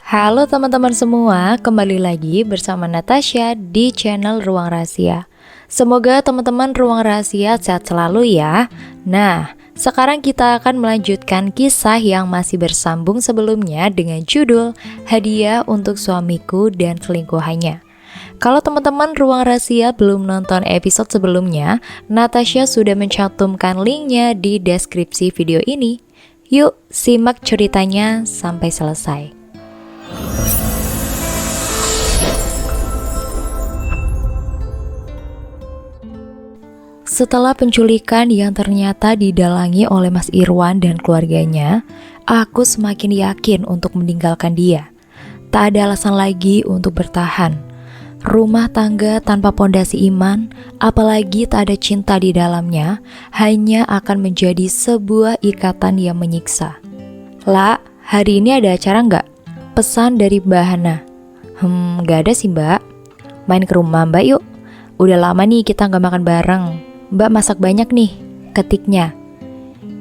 Halo teman-teman semua, kembali lagi bersama Natasha di channel Ruang Rahasia. Semoga teman-teman Ruang Rahasia sehat selalu ya. Nah, sekarang kita akan melanjutkan kisah yang masih bersambung sebelumnya dengan judul Hadiah untuk Suamiku dan Selingkuhannya. Kalau teman-teman Ruang Rahasia belum nonton episode sebelumnya, Natasha sudah mencantumkan linknya di deskripsi video ini. Yuk, simak ceritanya sampai selesai. Setelah penculikan yang ternyata didalangi oleh Mas Irwan dan keluarganya, aku semakin yakin untuk meninggalkan dia. Tak ada alasan lagi untuk bertahan. Rumah tangga tanpa pondasi iman, apalagi tak ada cinta di dalamnya, hanya akan menjadi sebuah ikatan yang menyiksa. La, hari ini ada acara nggak? Pesan dari Mbak Hana. Nggak ada sih Mbak. Main ke rumah Mbak yuk. Udah lama nih kita nggak makan bareng. Mbak masak banyak nih, ketiknya.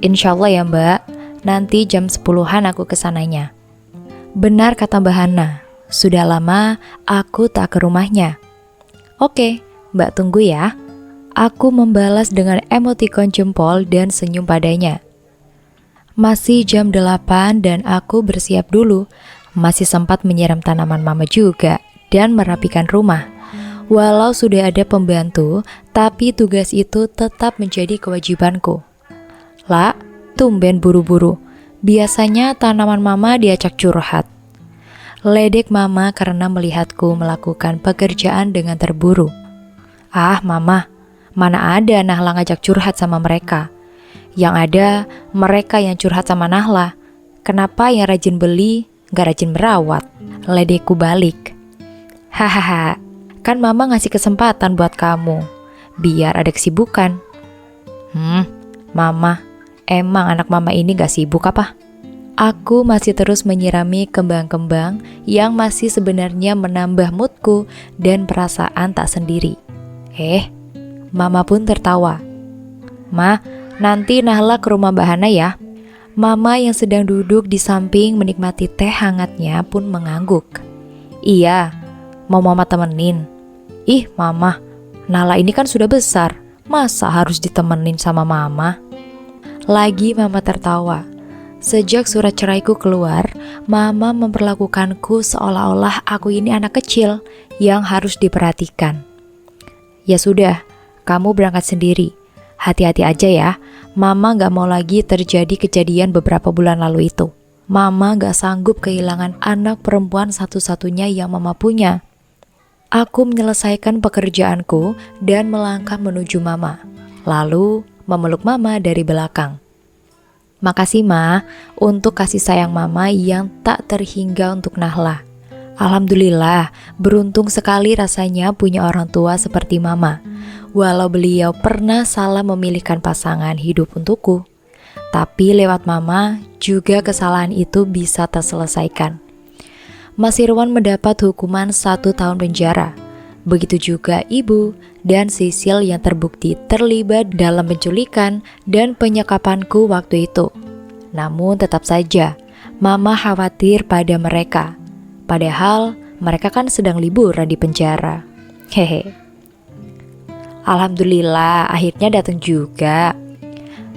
Insya Allah ya Mbak, nanti jam 10-an aku kesananya. Benar kata Mbak Hana, sudah lama aku tak ke rumahnya. Oke, Mbak tunggu ya. Aku membalas dengan emotikon jempol dan senyum padanya. Masih jam 8 dan aku bersiap dulu. Masih sempat menyiram tanaman mama juga dan merapikan rumah. Walau sudah ada pembantu, tapi tugas itu tetap menjadi kewajibanku. La, tumben buru-buru. Biasanya tanaman mama diajak curhat. Ledek mama karena melihatku melakukan pekerjaan dengan terburu. Ah mama, mana ada Nahla ngajak curhat sama mereka. Yang ada mereka yang curhat sama Nahla. Kenapa yang rajin beli gak rajin merawat? Ledekku balik. Hahaha, kan mama ngasih kesempatan buat kamu, biar ada kesibukan. Mama, emang anak mama ini gak sibuk apa? Aku masih terus menyirami kembang-kembang yang masih sebenarnya menambah moodku dan perasaan tak sendiri. Mama pun tertawa. Ma, nanti Nahla ke rumah Mbak Hana ya. Mama yang sedang duduk di samping menikmati teh hangatnya pun mengangguk. Iya, mau mama temenin. Ih mama, Nahla ini kan sudah besar, masa harus ditemenin sama mama? Lagi mama tertawa. Sejak surat ceraiku keluar, mama memperlakukanku seolah-olah aku ini anak kecil yang harus diperhatikan. Ya sudah, kamu berangkat sendiri. Hati-hati aja ya, mama gak mau lagi terjadi kejadian beberapa bulan lalu itu. Mama gak sanggup kehilangan anak perempuan satu-satunya yang mama punya. Aku menyelesaikan pekerjaanku dan melangkah menuju mama, lalu memeluk mama dari belakang. Makasih Ma, untuk kasih sayang mama yang tak terhingga untuk Nahla. Alhamdulillah, beruntung sekali rasanya punya orang tua seperti mama. Walau beliau pernah salah memilihkan pasangan hidup untukku, tapi lewat mama juga kesalahan itu bisa terselesaikan. Mas Irwan mendapat hukuman 1 tahun penjara. Begitu juga ibu dan Sisil yang terbukti terlibat dalam penculikan dan penyekapanku waktu itu. Namun tetap saja, mama khawatir pada mereka. Padahal mereka kan sedang liburan di penjara. Alhamdulillah akhirnya datang juga.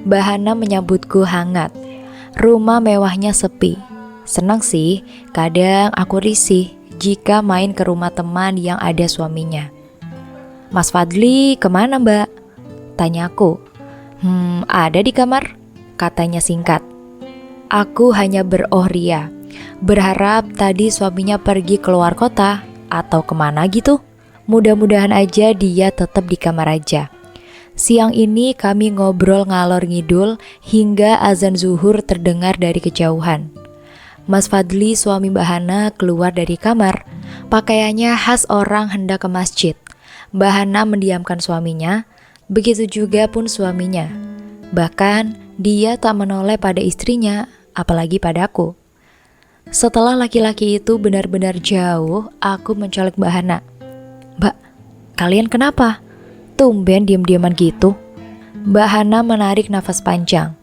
Mbak Hana menyambutku hangat. Rumah mewahnya sepi. Senang sih, kadang aku risih jika main ke rumah teman yang ada suaminya. Mas Fadli kemana mbak? Tanyaku. Ada di kamar, katanya singkat. Aku hanya berohria, berharap tadi suaminya pergi keluar kota atau kemana gitu. Mudah-mudahan aja dia tetap di kamar aja. Siang ini kami ngobrol ngalor ngidul hingga azan zuhur terdengar dari kejauhan. Mas Fadli, suami Mbak Hana, keluar dari kamar. Pakaiannya khas orang hendak ke masjid. Mbak Hana mendiamkan suaminya, begitu juga pun suaminya. Bahkan dia tak menoleh pada istrinya, apalagi padaku. Setelah laki-laki itu benar-benar jauh, aku mencolek Mbak Hana. Mbak, kalian kenapa? Tumben diam-diaman gitu. Mbak Hana menarik nafas panjang.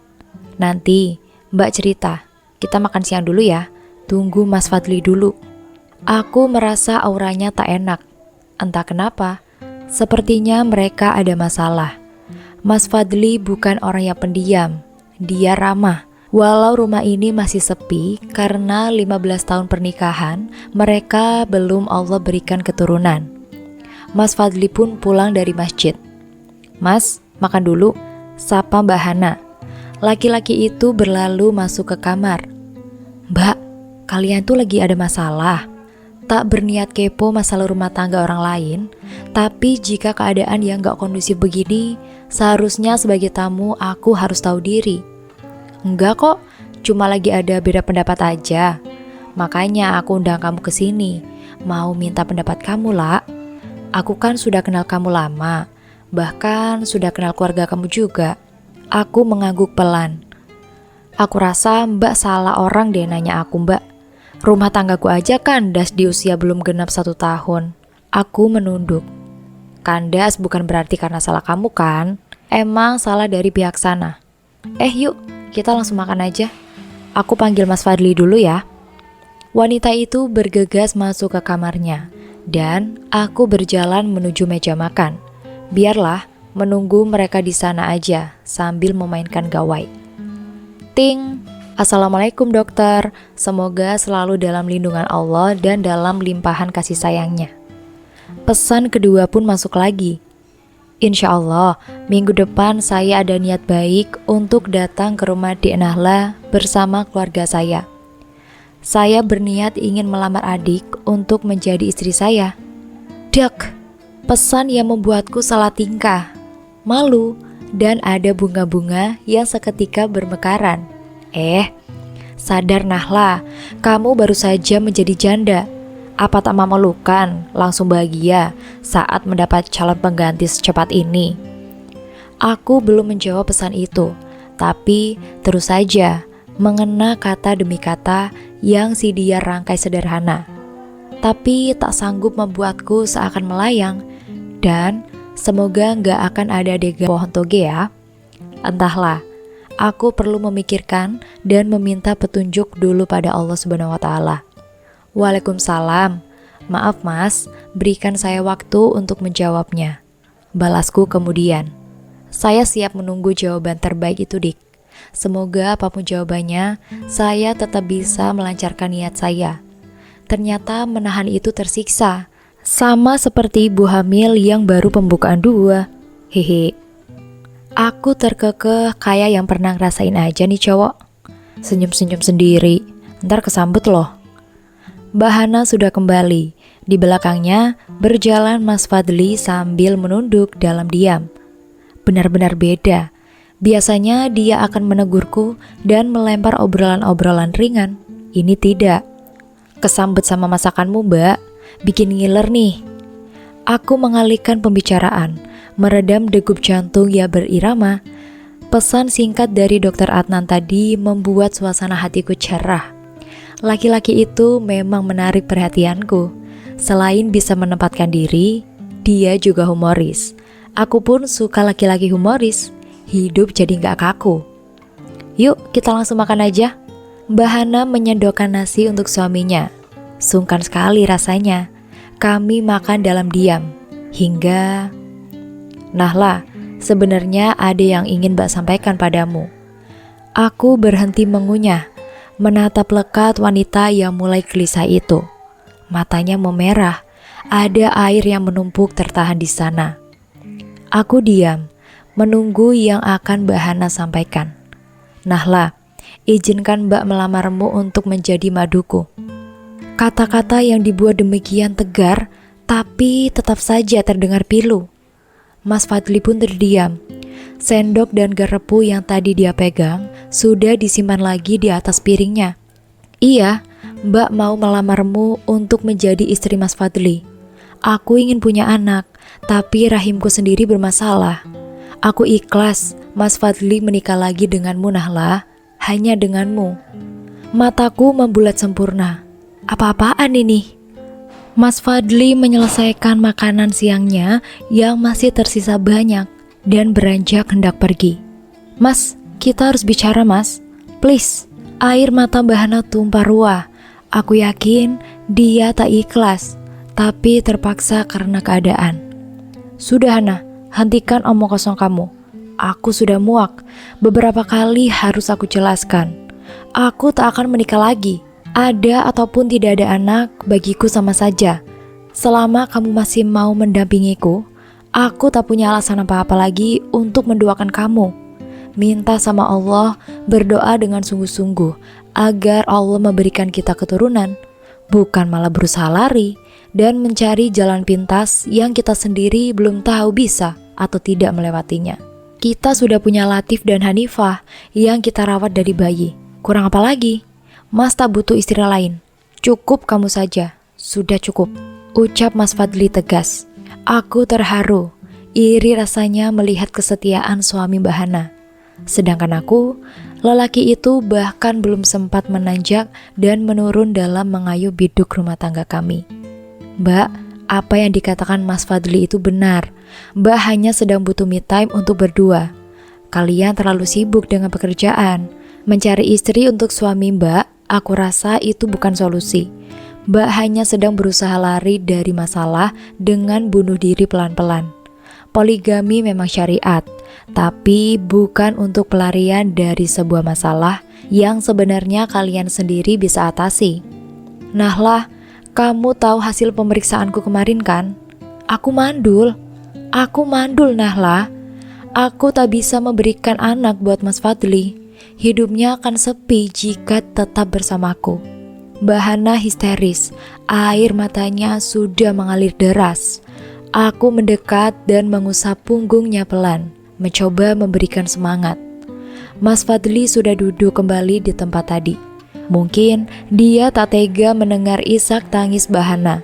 Nanti Mbak cerita. Kita makan siang dulu ya. Tunggu Mas Fadli dulu. Aku merasa auranya tak enak. Entah kenapa, sepertinya mereka ada masalah. Mas Fadli bukan orang yang pendiam. Dia ramah. Walau rumah ini masih sepi karena 15 tahun pernikahan, mereka belum Allah berikan keturunan. Mas Fadli pun pulang dari masjid. "Mas, makan dulu," sapa Mbak Hana. Laki-laki itu berlalu masuk ke kamar. "Mbak, kalian tuh lagi ada masalah?" Tak berniat kepo masalah rumah tangga orang lain, tapi jika keadaan yang gak kondusif begini, seharusnya sebagai tamu aku harus tahu diri. "Enggak kok, cuma lagi ada beda pendapat aja. Makanya aku undang kamu ke sini, mau minta pendapat kamu lah. Aku kan sudah kenal kamu lama, bahkan sudah kenal keluarga kamu juga." Aku mengangguk pelan. "Aku rasa Mbak salah orang deh nanya aku, Mbak. Rumah tanggaku aja kandas di usia belum genap 1 tahun. Aku menunduk. "Kandas bukan berarti karena salah kamu kan? Emang salah dari pihak sana. Yuk, kita langsung makan aja. Aku panggil Mas Fadli dulu ya." Wanita itu bergegas masuk ke kamarnya, dan aku berjalan menuju meja makan. Biarlah menunggu mereka di sana aja sambil memainkan gawai. Ting! "Assalamualaikum dokter, semoga selalu dalam lindungan Allah dan dalam limpahan kasih sayangnya." Pesan kedua pun masuk lagi. "Insya Allah, minggu depan saya ada niat baik untuk datang ke rumah Dek Nahla bersama keluarga saya. Saya berniat ingin melamar adik untuk menjadi istri saya." Dak! Pesan yang membuatku salah tingkah, malu, dan ada bunga-bunga yang seketika bermekaran. Sadar Nahla, kamu baru saja menjadi janda. Apa tak memalukan langsung bahagia saat mendapat calon pengganti secepat ini? Aku belum menjawab pesan itu, tapi terus saja mengena kata demi kata yang si dia rangkai sederhana. Tapi tak sanggup membuatku seakan melayang, dan semoga nggak akan ada adegan pohon toge ya. Entahlah, aku perlu memikirkan dan meminta petunjuk dulu pada Allah Subhanahu wa Ta'ala. "Waalaikumsalam. Maaf Mas, berikan saya waktu untuk menjawabnya," balasku kemudian. "Saya siap menunggu jawaban terbaik itu, Dik. Semoga apapun jawabannya, saya tetap bisa melancarkan niat saya." Ternyata menahan itu tersiksa, sama seperti ibu hamil yang baru pembukaan 2. Hehe. Aku terkekeh kayak yang pernah ngerasain aja nih cowok. Senyum-senyum sendiri, ntar kesambut loh. Mbak Hana sudah kembali. Di belakangnya berjalan Mas Fadli sambil menunduk dalam diam. Benar-benar beda. Biasanya dia akan menegurku dan melempar obrolan-obrolan ringan. Ini tidak. "Kesambet sama masakanmu, Mbak. Bikin ngiler nih." Aku mengalihkan pembicaraan, meredam degup jantung yang berirama. Pesan singkat dari Dokter Adnan tadi membuat suasana hatiku cerah. Laki-laki itu memang menarik perhatianku. Selain bisa menempatkan diri, dia juga humoris. Aku pun suka laki-laki humoris. Hidup jadi gak kaku. "Yuk, kita langsung makan aja." Mbak Hana menyendokkan nasi untuk suaminya. Sungkan sekali rasanya. Kami makan dalam diam. Hingga... "Nahla, sebenarnya ada yang ingin Mbak sampaikan padamu." Aku berhenti mengunyah, menatap lekat wanita yang mulai gelisah itu. Matanya memerah, ada air yang menumpuk tertahan di sana. Aku diam, menunggu yang akan Mbak Hana sampaikan. "Nahla, izinkan Mbak melamarmu untuk menjadi maduku." Kata-kata yang dibuat demikian tegar, tapi tetap saja terdengar pilu. Mas Fadli pun terdiam. Sendok dan garpu yang tadi dia pegang sudah disimpan lagi di atas piringnya. "Iya, Mbak mau melamarmu untuk menjadi istri Mas Fadli. Aku ingin punya anak, tapi rahimku sendiri bermasalah. Aku ikhlas Mas Fadli menikah lagi denganmu Nahla, hanya denganmu." Mataku membulat sempurna. Apa-apaan ini? Mas Fadli menyelesaikan makanan siangnya yang masih tersisa banyak dan beranjak hendak pergi. "Mas, kita harus bicara Mas. Please." Air mata Mbak Hana tumpah ruah. Aku yakin dia tak ikhlas, tapi terpaksa karena keadaan. Sudah Hana, hentikan omong kosong kamu. Aku sudah muak. Beberapa kali harus aku jelaskan. Aku tak akan menikah lagi. Ada ataupun tidak ada anak, bagiku sama saja. Selama kamu masih mau mendampingiku, aku tak punya alasan apa-apa lagi untuk mendoakan kamu. Minta sama Allah, berdoa dengan sungguh-sungguh agar Allah memberikan kita keturunan, bukan malah berusaha lari dan mencari jalan pintas yang kita sendiri belum tahu bisa atau tidak melewatinya. Kita sudah punya Latif dan Hanifah yang kita rawat dari bayi. Kurang apa lagi? Mas tak butuh istri lain. Cukup kamu saja. Sudah cukup. Ucap Mas Fadli tegas. Aku terharu, iri rasanya melihat kesetiaan suami Mbak Hana. Sedangkan aku, lelaki itu bahkan belum sempat menanjak dan menurun dalam mengayuh biduk rumah tangga kami. Mbak, apa yang dikatakan Mas Fadli itu benar. Mbak hanya sedang butuh me time untuk berdua. Kalian terlalu sibuk dengan pekerjaan. Mencari istri untuk suami Mbak, aku rasa itu bukan solusi. Mbak hanya sedang berusaha lari dari masalah dengan bunuh diri pelan-pelan. Poligami memang syariat, tapi bukan untuk pelarian dari sebuah masalah yang sebenarnya kalian sendiri bisa atasi. Nahlah, kamu tahu hasil pemeriksaanku kemarin kan? Aku mandul Nahlah. Aku tak bisa memberikan anak buat Mas Fadli. Hidupnya akan sepi jika tetap bersamaku. Mbak Hana histeris, air matanya sudah mengalir deras. Aku mendekat dan mengusap punggungnya pelan, mencoba memberikan semangat. Mas Fadli sudah duduk kembali di tempat tadi. Mungkin dia tak tega mendengar isak tangis Mbak Hana.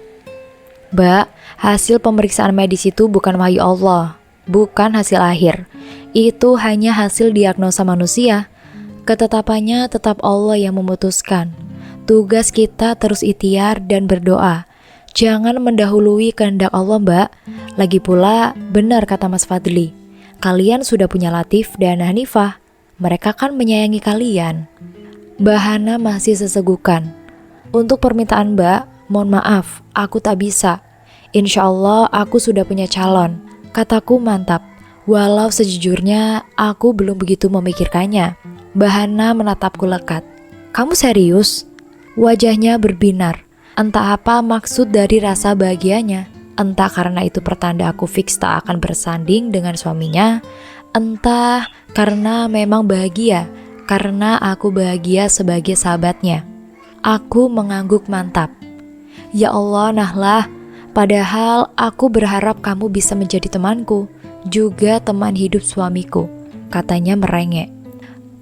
Mbak, hasil pemeriksaan medis itu bukan wahyu Allah, bukan hasil akhir. Itu hanya hasil diagnosa manusia. Ketetapannya tetap Allah yang memutuskan. Tugas kita terus ikhtiar dan berdoa. Jangan mendahului kehendak Allah, Mbak. Lagi pula, benar kata Mas Fadli. Kalian sudah punya Latif dan Hanifah. Mereka kan menyayangi kalian. Mbak Hana masih sesegukan. Untuk permintaan Mbak, mohon maaf, aku tak bisa. Insya Allah aku sudah punya calon. Kataku mantap. Walau sejujurnya, aku belum begitu memikirkannya. Mbak Hana menatapku lekat. Kamu serius? Wajahnya berbinar. Entah apa maksud dari rasa bahagianya. Entah karena itu pertanda aku fix tak akan bersanding dengan suaminya. Entah karena memang bahagia, karena aku bahagia sebagai sahabatnya. Aku mengangguk mantap. Ya Allah, Nahlah, padahal aku berharap kamu bisa menjadi temanku, juga teman hidup suamiku, katanya merengek.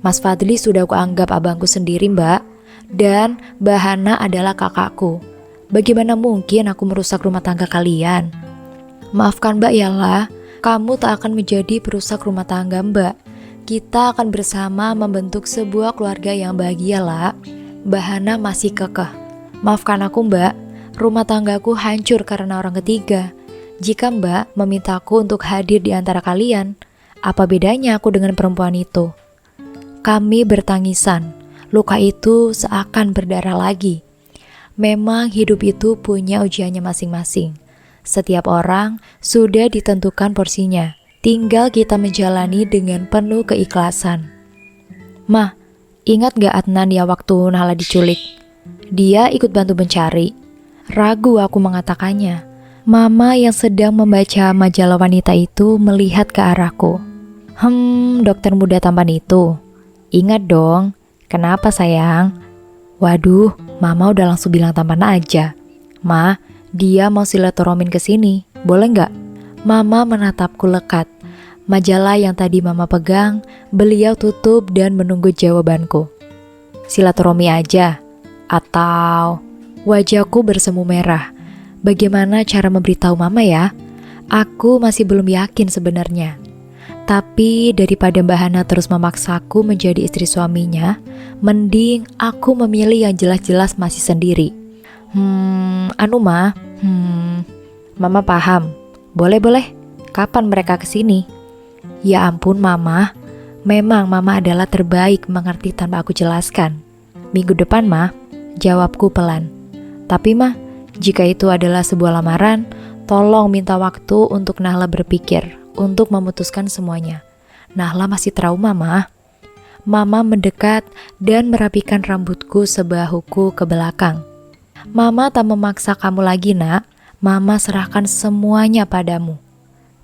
Mas Fadli sudah kuanggap abangku sendiri, Mbak. Dan Mbak Hana adalah kakakku. Bagaimana mungkin aku merusak rumah tangga kalian? Maafkan Mbak yalah, kamu tak akan menjadi perusak rumah tangga Mbak. Kita akan bersama membentuk sebuah keluarga yang bahagia lah. Mbak Hana masih kekeh. Maafkan aku Mbak, rumah tanggaku hancur karena orang ketiga. Jika Mbak memintaku untuk hadir di antara kalian, apa bedanya aku dengan perempuan itu? Kami bertangisan. Luka itu seakan berdarah lagi. Memang hidup itu punya ujiannya masing-masing. Setiap orang sudah ditentukan porsinya. Tinggal kita menjalani dengan penuh keikhlasan. Ma, ingat gak Adnan ya waktu Nahla diculik? Dia ikut bantu mencari. Ragu aku mengatakannya. Mama yang sedang membaca majalah wanita itu melihat ke arahku. Dokter muda tampan itu. Ingat dong. Kenapa sayang? Waduh, Mama udah langsung bilang tampan aja. Ma, dia mau silaturahmin ke sini, boleh nggak? Mama menatapku lekat. Majalah yang tadi Mama pegang, beliau tutup dan menunggu jawabanku. Silaturahmi aja? Atau... Wajahku bersemu merah. Bagaimana cara memberitahu Mama ya? Aku masih belum yakin sebenarnya. Tapi daripada Mbak Hana terus memaksaku menjadi istri suaminya, mending aku memilih yang jelas-jelas masih sendiri. Mama paham. Boleh-boleh. Kapan mereka kesini? Ya ampun Mama, memang Mama adalah terbaik mengerti tanpa aku jelaskan. Minggu depan Ma, Jawabku pelan. Tapi mah, jika itu adalah sebuah lamaran, tolong minta waktu untuk Nahla berpikir, untuk memutuskan semuanya. Nahla masih trauma, Mah. Mama mendekat dan merapikan rambutku sebahuku ke belakang. Mama tak memaksa kamu lagi, nak. Mama serahkan semuanya padamu.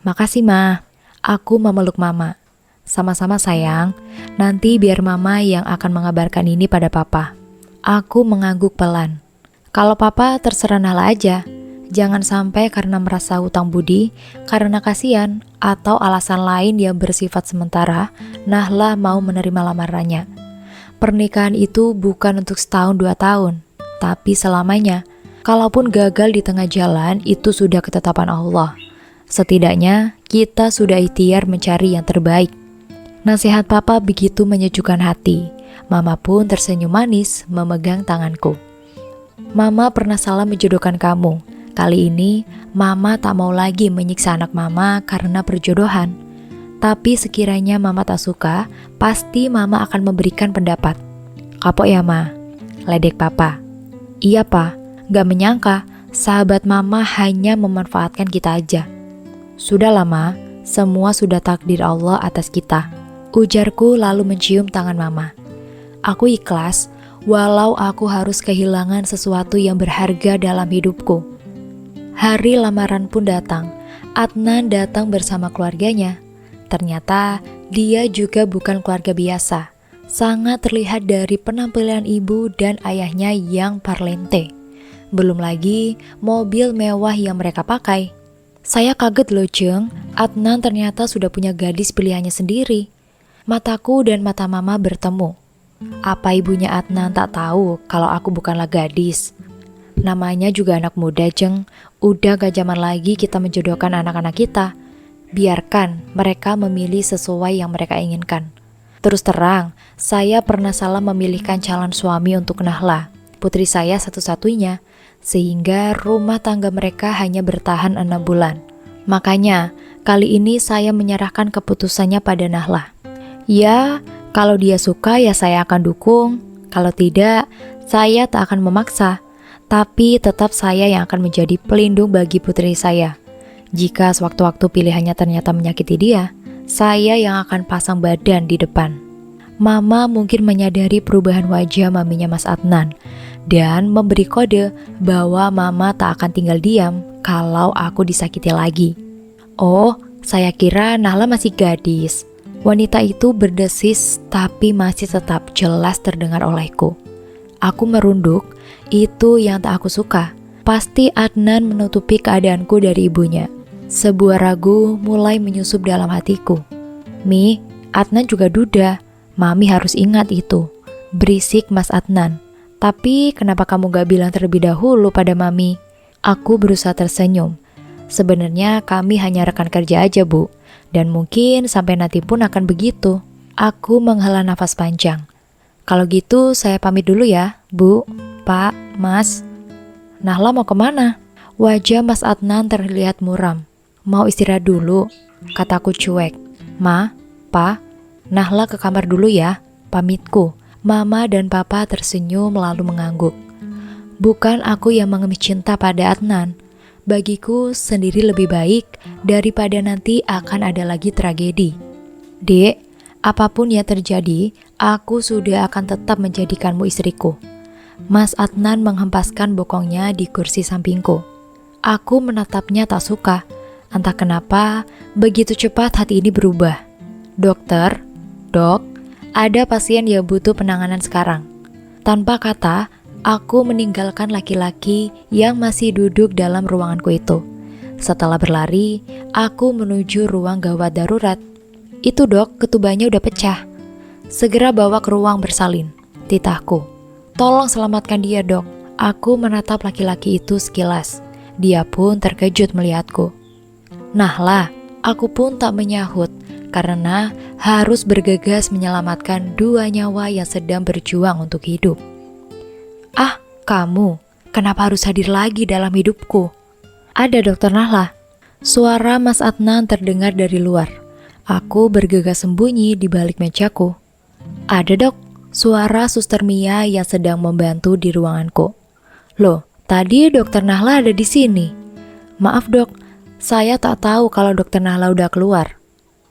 Makasih, Mah. Aku memeluk Mama. Sama-sama sayang, nanti biar Mama yang akan mengabarkan ini pada Papa. Aku mengangguk pelan. Kalau Papa terserah Nahla aja. Jangan sampai karena merasa hutang budi, karena kasihan, atau alasan lain yang bersifat sementara, Nahla mau menerima lamarannya. Pernikahan itu bukan untuk setahun 2 tahun, tapi selamanya. Kalaupun gagal di tengah jalan, itu sudah ketetapan Allah. Setidaknya, kita sudah ikhtiar mencari yang terbaik. Nasihat Papa begitu menyejukkan hati. Mama pun tersenyum manis memegang tanganku. Mama pernah salah menjodohkan kamu. Kali ini, Mama tak mau lagi menyiksa anak Mama karena perjodohan. Tapi sekiranya Mama tak suka, pasti Mama akan memberikan pendapat. Kapok ya, Ma? Ledek Papa. Iya, Pa. Gak menyangka, sahabat Mama hanya memanfaatkan kita aja. Sudahlah, Ma. Semua sudah takdir Allah atas kita. Ujarku lalu mencium tangan Mama. Aku ikhlas, walau aku harus kehilangan sesuatu yang berharga dalam hidupku. Hari lamaran pun datang. Adnan datang bersama keluarganya. Ternyata dia juga bukan keluarga biasa. Sangat terlihat dari penampilan ibu dan ayahnya yang parlente. Belum lagi mobil mewah yang mereka pakai. Saya kaget loh, Jeng. Adnan ternyata sudah punya gadis pilihannya sendiri. Mataku dan mata Mama bertemu. Apa ibunya Adnan tak tahu kalau aku bukanlah gadis? Namanya juga anak muda, Jeng. Udah gak zaman lagi kita menjodohkan anak-anak kita. Biarkan mereka memilih sesuai yang mereka inginkan. Terus terang, saya pernah salah memilihkan calon suami untuk Nahla, putri saya satu-satunya, sehingga rumah tangga mereka hanya bertahan 6 bulan. Makanya, kali ini saya menyerahkan keputusannya pada Nahla. Ya, kalau dia suka ya saya akan dukung. Kalau tidak, saya tak akan memaksa. Tapi tetap saya yang akan menjadi pelindung bagi putri saya. Jika sewaktu-waktu pilihannya ternyata menyakiti dia, saya yang akan pasang badan di depan. Mama mungkin menyadari perubahan wajah maminya Mas Adnan dan memberi kode bahwa Mama tak akan tinggal diam kalau aku disakiti lagi. Oh, saya kira Nahla masih gadis. Wanita itu berdesis tapi masih tetap jelas terdengar olehku. Aku merunduk. Itu yang tak aku suka. Pasti Adnan menutupi keadaanku dari ibunya. Sebuah ragu mulai menyusup dalam hatiku. Mi, Adnan juga duda. Mami harus ingat itu. Berisik Mas Adnan. Tapi kenapa kamu gak bilang terlebih dahulu pada Mami? Aku berusaha tersenyum. Sebenarnya kami hanya rekan kerja aja, Bu. Dan mungkin sampai nanti pun akan begitu. Aku menghela nafas panjang. Kalau gitu saya pamit dulu ya, Bu. Pak, Mas. Nahla mau kemana? Wajah Mas Adnan terlihat muram. Mau istirahat dulu, kataku cuek. Ma, Pa, Nahla ke kamar dulu ya, pamitku. Mama dan Papa tersenyum lalu mengangguk. Bukan aku yang mengemis cinta pada Adnan. Bagiku sendiri lebih baik daripada nanti akan ada lagi tragedi. Dek, apapun yang terjadi, aku sudah akan tetap menjadikanmu istriku. Mas Adnan menghempaskan bokongnya di kursi sampingku. Aku menatapnya tak suka. Entah kenapa, begitu cepat hati ini berubah. Dokter, Dok, ada pasien yang butuh penanganan sekarang. Tanpa kata, aku meninggalkan laki-laki yang masih duduk dalam ruanganku itu. Setelah berlari, aku menuju ruang gawat darurat. Itu Dok, ketubannya udah pecah. Segera bawa ke ruang bersalin, titahku. Tolong selamatkan dia, Dok. Aku menatap laki-laki itu sekilas. Dia pun terkejut melihatku. Nahla, aku pun tak menyahut karena harus bergegas menyelamatkan 2 nyawa yang sedang berjuang untuk hidup. Ah, kamu, kenapa harus hadir lagi dalam hidupku? Ada Dokter Nahla. Suara Mas Adnan terdengar dari luar. Aku bergegas sembunyi di balik mejaku. Ada, Dok. Suara Suster Mia yang sedang membantu di ruanganku. Loh, tadi Dokter Nahla ada di sini. Maaf dok, saya tak tahu kalau Dokter Nahla udah keluar.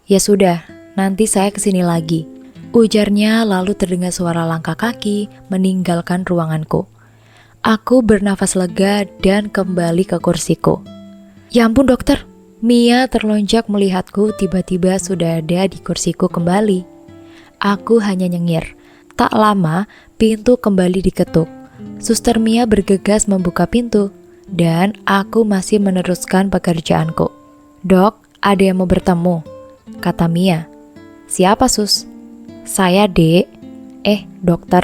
Ya sudah, nanti saya kesini lagi. Ujarnya lalu terdengar suara langkah kaki meninggalkan ruanganku. Aku bernafas lega dan kembali ke kursiku. Ya ampun dokter, Mia terlonjak melihatku tiba-tiba sudah ada di kursiku kembali. Aku hanya nyengir. Tak lama, pintu kembali diketuk. Suster Mia bergegas membuka pintu, dan aku masih meneruskan pekerjaanku. Dok, ada yang mau bertemu, kata Mia. Siapa sus? Saya dek. Dokter.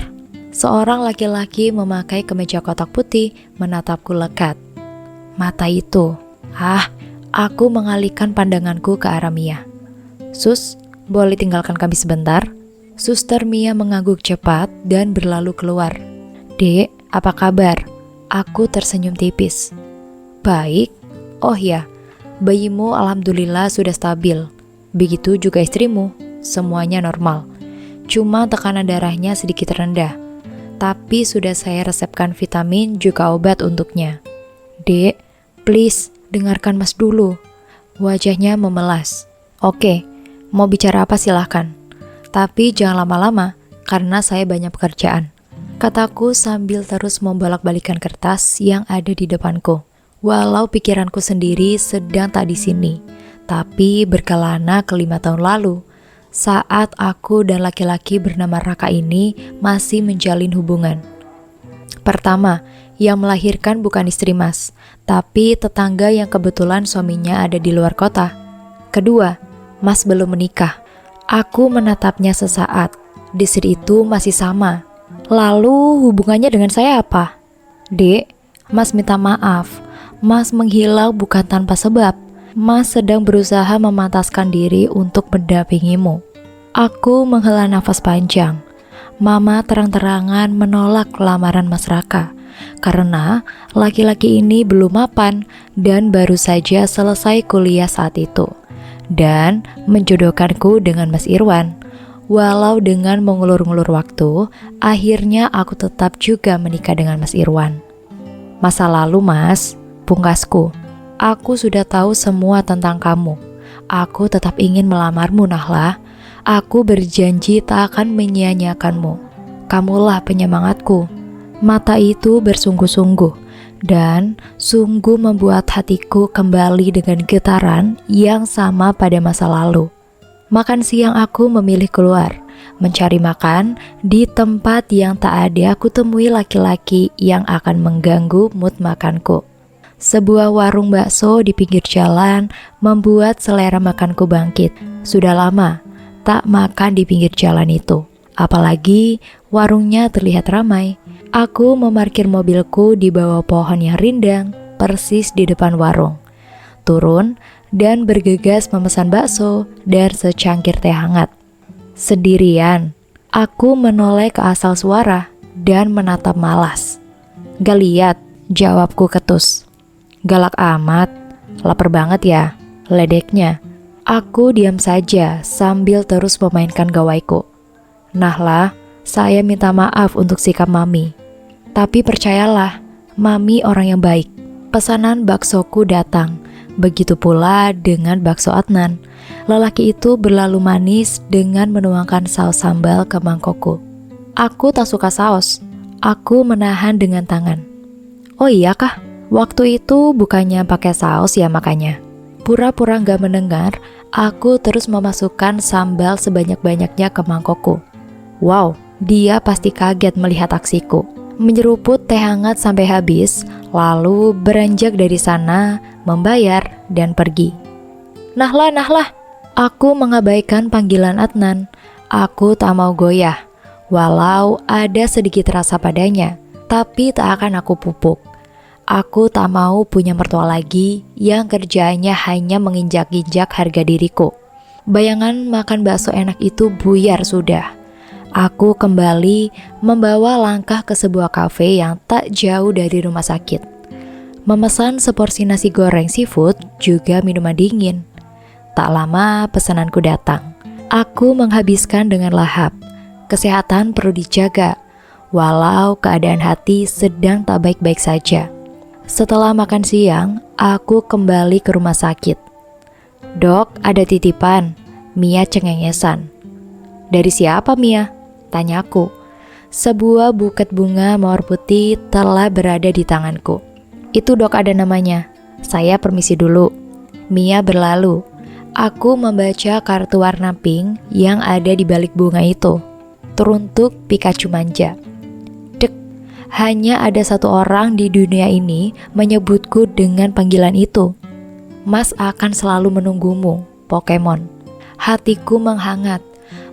Seorang laki-laki memakai kemeja kotak putih menatapku lekat. Mata itu. Aku mengalihkan pandanganku ke arah Mia. Sus, boleh tinggalkan kami sebentar? Suster Mia mengangguk cepat dan berlalu keluar. Dek, apa kabar? Aku tersenyum tipis. Baik. Oh ya, bayimu alhamdulillah sudah stabil. Begitu juga istrimu, semuanya normal. Cuma tekanan darahnya sedikit rendah. Tapi sudah saya resepkan vitamin juga obat untuknya. Dek, please dengarkan mas dulu. Wajahnya memelas. Oke, mau bicara apa silahkan. Tapi jangan lama-lama, karena saya banyak pekerjaan. Kataku sambil terus membolak-balikan kertas yang ada di depanku. Walau pikiranku sendiri sedang tak di sini, tapi berkelana ke 5 tahun lalu, saat aku dan laki-laki bernama Raka ini masih menjalin hubungan. Pertama, yang melahirkan bukan istri mas, tapi tetangga yang kebetulan suaminya ada di luar kota. Kedua, mas belum menikah. Aku menatapnya sesaat. Di saat itu masih sama. Lalu hubungannya dengan saya apa? Dek, mas minta maaf. Mas menghilau bukan tanpa sebab. Mas sedang berusaha memantaskan diri untuk mendampingimu. Aku menghela nafas panjang. Mama terang-terangan menolak lamaran Mas Raka karena laki-laki ini belum mapan dan baru saja selesai kuliah saat itu, dan menjodohkanku dengan Mas Irwan. Walau dengan mengulur-ngulur waktu, akhirnya aku tetap juga menikah dengan Mas Irwan. Masa lalu mas, pungkasku, aku sudah tahu semua tentang kamu. Aku tetap ingin melamarmu Nahla. Aku berjanji tak akan menyia-nyiakanmu. Kamulah penyemangatku. Mata itu bersungguh-sungguh dan sungguh membuat hatiku kembali dengan getaran yang sama pada masa lalu. Makan siang aku memilih keluar, mencari makan di tempat yang tak ada aku temui laki-laki yang akan mengganggu mood makanku. Sebuah warung bakso di pinggir jalan membuat selera makanku bangkit. Sudah lama tak makan di pinggir jalan itu, apalagi warungnya terlihat ramai. Aku memarkir mobilku di bawah pohon yang rindang, persis di depan warung. Turun dan bergegas memesan bakso dan secangkir teh hangat. Sendirian, aku menoleh ke asal suara dan menatap malas. Gak liat, jawabku ketus. Galak amat, lapar banget ya, ledeknya. Aku diam saja sambil terus memainkan gawaiku. Nahla, saya minta maaf untuk sikap mami. Tapi percayalah, mami orang yang baik. Pesanan baksoku datang. Begitu pula dengan bakso Adnan. Lelaki itu berlalu manis dengan menuangkan saus sambal ke mangkokku. Aku tak suka saus. Aku menahan dengan tangan. Oh iya kah? Waktu itu bukannya pakai saus ya makanya. Pura-pura gak mendengar, aku terus memasukkan sambal sebanyak-banyaknya ke mangkokku. Wow, dia pasti kaget melihat aksiku. Menyeruput teh hangat sampai habis, lalu beranjak dari sana, membayar, dan pergi. Nahla, aku mengabaikan panggilan Adnan. Aku tak mau goyah, walau ada sedikit rasa padanya, tapi tak akan aku pupuk. Aku tak mau punya mertua lagi yang kerjaannya hanya menginjak-injak harga diriku. Bayangan makan bakso enak itu buyar sudah. Aku kembali membawa langkah ke sebuah kafe yang tak jauh dari rumah sakit. Memesan seporsi nasi goreng seafood juga minuman dingin. Tak lama pesananku datang. Aku menghabiskan dengan lahap. Kesehatan perlu dijaga, walau keadaan hati sedang tak baik-baik saja. Setelah makan siang, aku kembali ke rumah sakit. "Dok, ada titipan," Mia cengengesan. "Dari siapa, Mia?" tanyaku. Sebuah buket bunga mawar putih telah berada di tanganku. "Itu dok ada namanya. Saya permisi dulu." Mia berlalu. Aku membaca kartu warna pink yang ada di balik bunga itu. Teruntuk Pikachu manja. Dek, hanya ada satu orang di dunia ini menyebutku dengan panggilan itu. "Mas akan selalu menunggumu, Pokemon." Hatiku menghangat.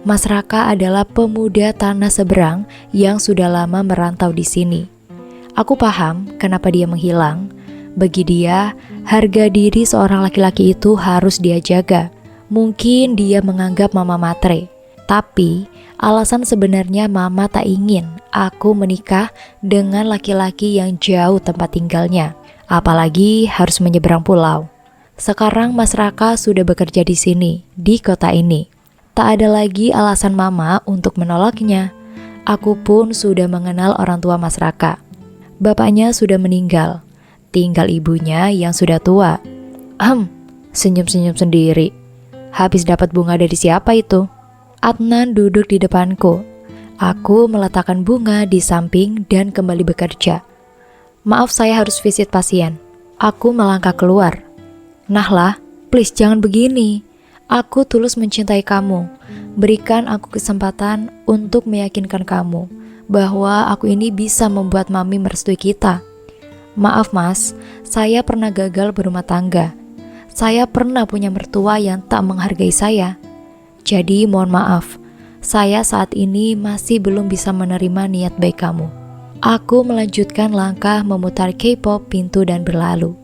Mas Raka adalah pemuda tanah seberang yang sudah lama merantau di sini. Aku paham kenapa dia menghilang. Bagi dia, harga diri seorang laki-laki itu harus dia jaga. Mungkin dia menganggap mama matre, tapi alasan sebenarnya mama tak ingin aku menikah dengan laki-laki yang jauh tempat tinggalnya, apalagi harus menyeberang pulau. Sekarang Mas Raka sudah bekerja di sini, di kota ini. Tak ada lagi alasan mama untuk menolaknya. Aku pun sudah mengenal orang tua Mas Raka. Bapaknya sudah meninggal, tinggal ibunya yang sudah tua. Senyum-senyum sendiri. Habis dapat bunga dari siapa itu? Adnan duduk di depanku. Aku meletakkan bunga di samping dan kembali bekerja. "Maaf, saya harus visit pasien." Aku melangkah keluar. "Nahlah, please jangan begini. Aku tulus mencintai kamu. Berikan aku kesempatan untuk meyakinkan kamu bahwa aku ini bisa membuat mami merestui kita." "Maaf mas, saya pernah gagal berumah tangga. Saya pernah punya mertua yang tak menghargai saya. Jadi mohon maaf, saya saat ini masih belum bisa menerima niat baik kamu." Aku melanjutkan langkah memutar K-pop pintu dan berlalu.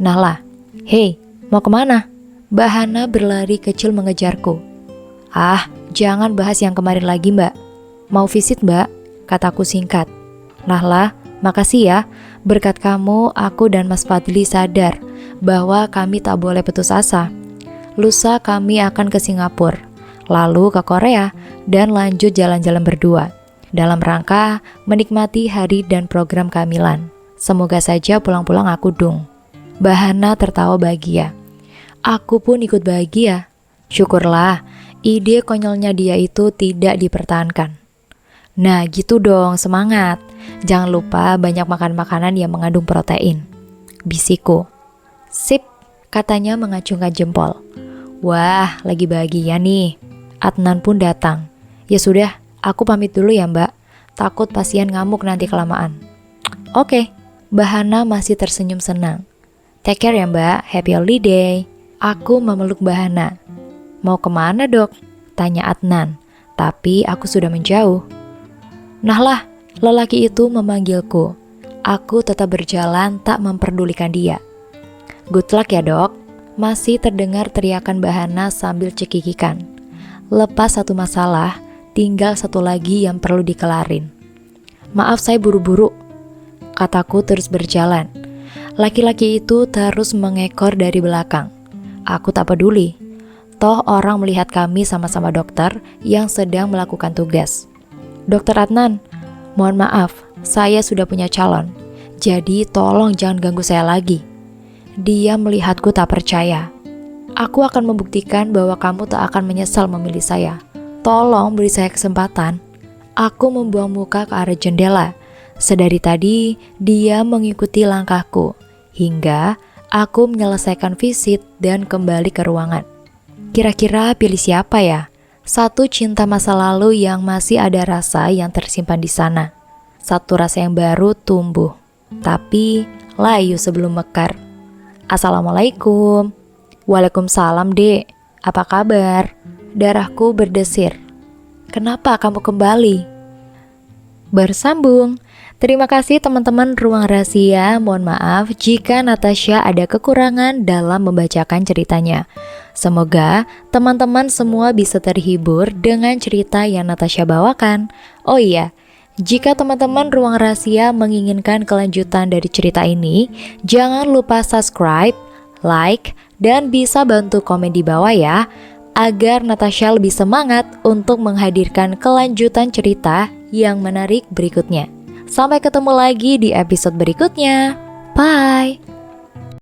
"Nahlah, hei, mau kemana?" Bahana berlari kecil mengejarku. "Ah, jangan bahas yang kemarin lagi mbak. Mau visit mbak?" kataku singkat. "Nahlah, makasih ya. Berkat kamu, aku dan Mas Fadli sadar bahwa kami tak boleh putus asa. Lusa kami akan ke Singapura, lalu ke Korea, dan lanjut jalan-jalan berdua dalam rangka menikmati hari dan program kehamilan. Semoga saja pulang-pulang aku dung." Bahana tertawa bahagia. Aku pun ikut bahagia. Syukurlah, ide konyolnya dia itu tidak dipertahankan. "Nah gitu dong, semangat. Jangan lupa banyak makan makanan yang mengandung protein," bisiku. "Sip," katanya mengacungkan jempol. Wah, lagi bahagia nih. Adnan pun datang. "Ya sudah, aku pamit dulu ya mbak. Takut pasien ngamuk nanti kelamaan." "Oke." Bahana masih tersenyum senang. "Take care ya mbak, happy holiday." Aku memeluk Bahana. "Mau kemana dok?" tanya Adnan, tapi aku sudah menjauh. Nahlah, lelaki itu memanggilku. Aku tetap berjalan tak memperdulikan dia. "Good luck ya dok." Masih terdengar teriakan Bahana sambil cekikikan. Lepas satu masalah, tinggal satu lagi yang perlu dikelarin. "Maaf saya buru-buru," kataku terus berjalan. Laki-laki itu terus mengekor dari belakang. Aku tak peduli. Toh orang melihat kami sama-sama dokter yang sedang melakukan tugas. "Dokter Adnan, mohon maaf, saya sudah punya calon. Jadi tolong jangan ganggu saya lagi." Dia melihatku tak percaya. "Aku akan membuktikan bahwa kamu tak akan menyesal memilih saya. Tolong beri saya kesempatan." Aku membuang muka ke arah jendela. Sedari tadi, dia mengikuti langkahku. Hingga aku menyelesaikan visit dan kembali ke ruangan. Kira-kira pilih siapa ya? Satu cinta masa lalu yang masih ada rasa yang tersimpan di sana. Satu rasa yang baru tumbuh, tapi layu sebelum mekar. "Assalamualaikum." "Waalaikumsalam dek, apa kabar?" Darahku berdesir. "Kenapa kamu kembali?" Bersambung. Terima kasih teman-teman Ruang Rahasia. Mohon maaf jika Natasha ada kekurangan dalam membacakan ceritanya. Semoga teman-teman semua bisa terhibur dengan cerita yang Natasha bawakan. Oh iya, jika teman-teman Ruang Rahasia menginginkan kelanjutan dari cerita ini, jangan lupa subscribe, like, dan bisa bantu komen di bawah ya. agar Natasha lebih semangat untuk menghadirkan kelanjutan cerita yang menarik berikutnya. Sampai ketemu lagi di episode berikutnya. Bye!